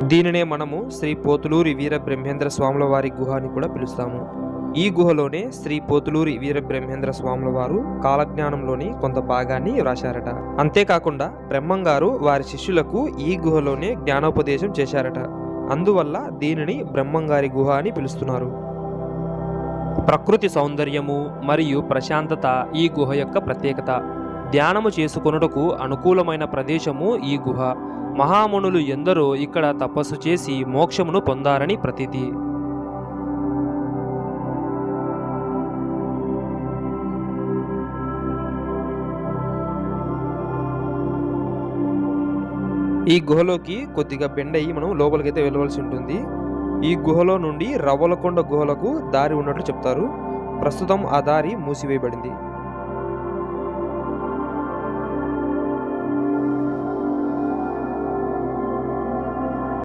దీనినే మనము శ్రీ పోతులూరి వీర బ్రహ్మేంద్ర స్వాముల వారి గుహ అని కూడా పిలుస్తాము. ఈ గుహలోనే శ్రీ పోతులూరి వీర బ్రహ్మేంద్ర స్వాముల వారు కాలజ్ఞానంలోని కొంత భాగాన్ని వ్రాశారట. అంతేకాకుండా బ్రహ్మంగారు వారి శిష్యులకు ఈ గుహలోనే జ్ఞానోపదేశం చేశారట. అందువల్ల దీనిని బ్రహ్మంగారి గుహ అని పిలుస్తున్నారు. ప్రకృతి సౌందర్యము మరియు ప్రశాంతత ఈ గుహ యొక్క ప్రత్యేకత. ధ్యానము చేసుకొనుటకు అనుకూలమైన ప్రదేశము ఈ గుహ. మహామునులు ఎందరో ఇక్కడ తపస్సు చేసి మోక్షమును పొందారని ప్రతీతి. ఈ గుహలోకి కొద్దిగా బెండయి మనం లోపలికైతే వెళ్ళవలసి ఉంటుంది. ఈ గుహలో నుండి రవ్వలకొండ గుహలకు దారి ఉన్నట్లు చెప్తారు. ప్రస్తుతం ఆ దారి మూసివేయబడింది.